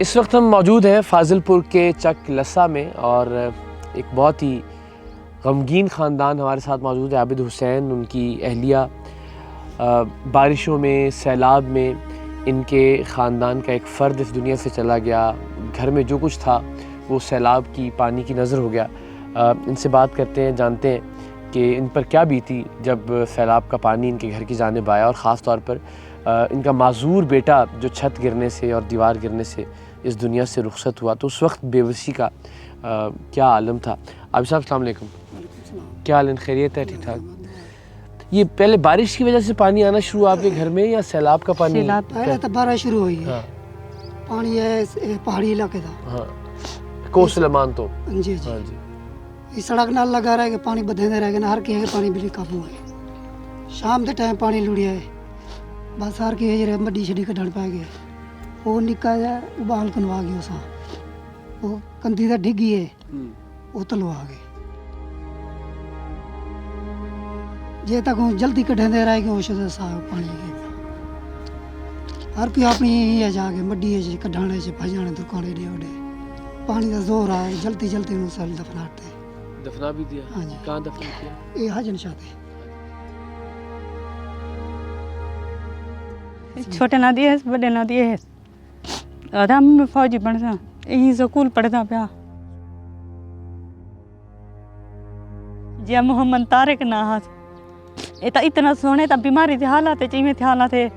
इस वक्त हम मौजूद हैं फाजिलपुर के चक लस्सा में और एक बहुत ही गमगीन ख़ानदान हमारे साथ मौजूद है। आबिद हुसैन, उनकी अहलिया बारिशों में, सैलाब में इनके ख़ानदान का एक फ़र्द इस दुनिया से चला गया। घर में जो कुछ था वो सैलाब की पानी की नज़र हो गया। इनसे बात करते हैं, जानते हैं कि इन पर क्या बीती जब सैलाब का पानी इनके घर की जानिब आया और ख़ास तौर पर इनका माजूर बेटा जो छत गिरने से और दीवार गिरने से इस दुनिया से रुखसत हुआ, तो उस वक्त बेबसी का क्या आलम था। आबिद साहब अस्सलाम वालेकुम, क्या हाल है? खैरियत है? ठीक ठाक। ये पहले बारिश की वजह से पानी आना शुरू हुआ आपके घर में या सैलाब का पानी? पहले तो बारिश शुरू हुई है। हाँ। पानी है पहाड़ी इलाके था। हाँ, कोसलमान तो जी जी। हाँ जी। ये सड़क नाल लगा रहा है कि पानी बधेंदे रह गए, हर की पानी बिल्कुल काबू है। शाम के टाइम पानी लुड़िया है, बस हर की है मड्डी छड़ी कढ़न पै गया। वो निक्का जा उबाल कनवा गया उसा, वो कंधी दा डिग्गी है वो तलवा गए। जे तक जल्दी कढ़ेंदे रह गए उस पानी के हर की अपनी है जाके मड्डी है कढ़ाने से भजाने दुकाने डे ओडे पानी का जोर आया, जल्दी जल्दी उनसे दफनाते। दफना भी दिया? हाँ जी। कहाँ दफन किया? ये हजन शादी छोटे नदी है, बड़े नदी है। आधा में फौजी बनता, यही स्कूल पढ़ता पिया। जिया मोहम्मद तारिक ना हाथ ये तो इतना सोने तो बीमारी थे हालात चाहिए थे हालात है।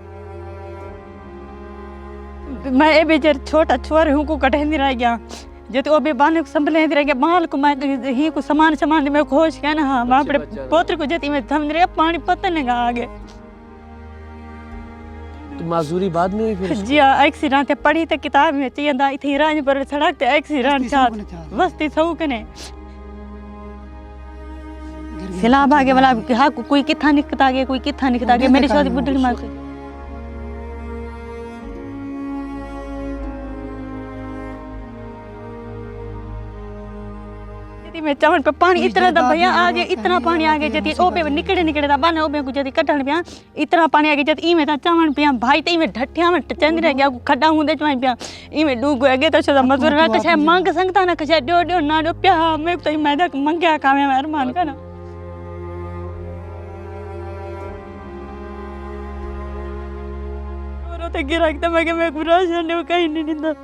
मैं ये बेचार छोटा छोर हूँ को कटे नहीं रह गया, जो तो अभी बाने को संभले रह गया। माल को मैं ही को सामान सामान में खोज के ना, हाँ मैं अपने पोत्र को जती में थम रहा पानी पता नहीं गा आगे। तो माजूरी बाद में हुई फिर? जी एक्सीडेंट पढ़ी तो किताब में चाहिए दा इथे राज पर सड़क ते एक्सीडेंट था वस्ती सौ कने सैलाब आगे वाला हाँ कोई किथा निकता गया, कोई किथा निकता गया। मेरी शादी बुढ़ी मां में चमन पे पानी इतना दा भैया आगे, इतना पानी आगे जती ओ पे निकले दा बाने ओ पे को जती कटण पिया इतना पानी आगे जती ई में ता चमन पिया भाई ते में ढठिया में चंद रह गया खड्डा हुंदे चमन पिया ई में डूब गए तो सदा मजदूर ना कछे मांग संगता ना कछे डो डो ना डो पिया मैं तो मैदा मंगया कामे में अरमान का ना और तो गिरा के मैं बुरा जाने कहीं नहीं दिंदा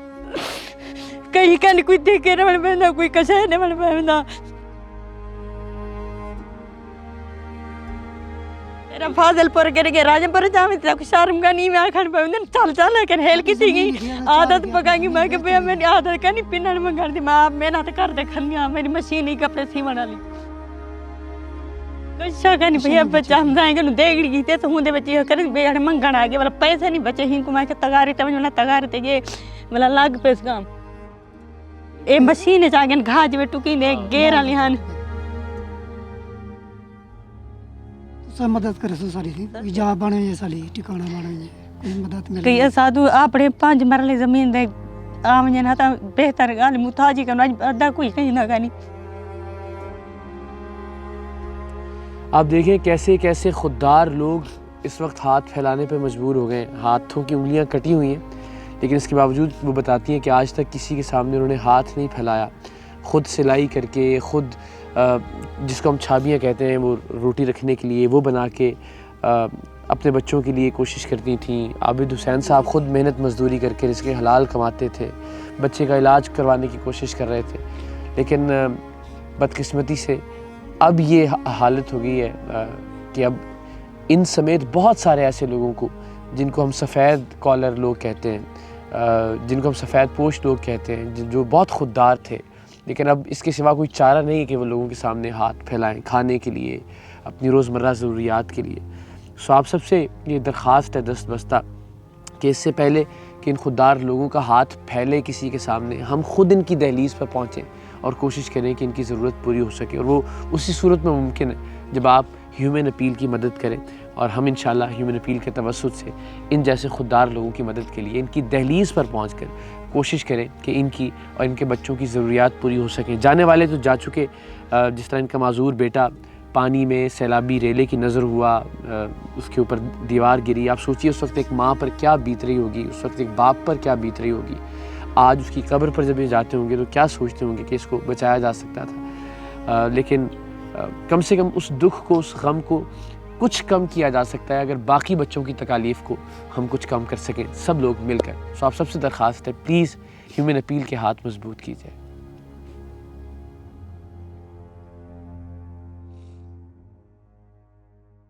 कहीं का कोई देखे न बंदा कोई कसे न बंदा। तेरा फाजिलपुर के राजमपुर जामे तक शर्म का नहीं मैं आखन बंदा चल चल कर हेल किसी की आदत पकाएंगी मैं के भैया मेरी आदत का नहीं पिनन में कर दी मैं आप मेहनत कर दे खनिया मेरी मशीन ही कपड़े सी बना ली अच्छा का नहीं भैया बच्चा हम जाएंगे न देगड़ी गीते तो हुंदे बच्चे कर बेड़ मंगण आ गए वाला पैसे नहीं बचे ही को मैं के तगारी तमन वाला तगार ते ये वाला लाग पैस काम ए मशीन जागन घाज में टुकी ने गेरा लिहान सब मदद करे सो सारी थी जा बने ये साली ठिकाना बने ये कोई मदद मिले कई साधु आपने 5 मरले जमीन दे आमने ना ता बेहतर गाल मुताजी का अदा कोई कहीं ना गानी। आप देखें कैसे कैसे खुददार लोग इस वक्त हाथ फैलाने पे मजबूर हो गए। हाथों की उंगलियां कटी हुई हैं लेकिन इसके बावजूद वो बताती हैं कि आज तक किसी के सामने उन्होंने हाथ नहीं फैलाया। ख़ुद सिलाई करके, ख़ुद जिसको हम छाबियाँ कहते हैं वो रोटी रखने के लिए वो बना के अपने बच्चों के लिए कोशिश करती थीं। आबिद हुसैन साहब ख़ुद मेहनत मजदूरी करके रिज़्क़ हलाल कमाते थे, बच्चे का इलाज करवाने की कोशिश कर रहे थे। लेकिन बदकिस्मती से अब ये हालत हो गई है कि अब इन समेत बहुत सारे ऐसे लोगों को जिनको हम सफ़ेद कॉलर लोग कहते हैं, जिनको हम सफ़ेद पोश लोग कहते हैं, जो बहुत खुददार थे, लेकिन अब इसके सिवा कोई चारा नहीं है कि वो लोगों के सामने हाथ फैलाएं खाने के लिए, अपनी रोज़मर्रा ज़रूरियात के लिए। सो आप सबसे ये दरख्वास्त है दस्त बस्ता कि इससे पहले कि इन खुददार लोगों का हाथ फैले किसी के सामने, हम खुद इनकी दहलीज़ पर पहुँचें और कोशिश करें कि इनकी ज़रूरत पूरी हो सके। और वो उसी सूरत में मुमकिन है जब आप ह्यूमन अपील की मदद करें और हम इंशाल्लाह ह्यूमन अपील के तवस्सुत से इन जैसे खुददार लोगों की मदद के लिए इनकी दहलीज़ पर पहुंचकर कोशिश करें कि इनकी और इनके बच्चों की ज़रूरियात पूरी हो सकें। जाने वाले तो जा चुके, जिस तरह इनका माजूर बेटा पानी में सैलाबी रेले की नज़र हुआ, उसके ऊपर दीवार गिरी। आप सोचिए उस वक्त एक माँ पर क्या बीत रही होगी, उस वक्त एक बाप पर क्या बीत रही होगी। आज उसकी कब्र पर जब ये जाते होंगे तो क्या सोचते होंगे कि इसको बचाया जा सकता था। लेकिन कम से कम उस दुख को, उस गम को कुछ कम किया जा सकता है अगर बाकी बच्चों की तकालीफ़ को हम कुछ कम कर सकें, सब लोग मिलकर। सो आप सबसे दरख्वास्त है, प्लीज़ ह्यूमन अपील के हाथ मजबूत कीजिए।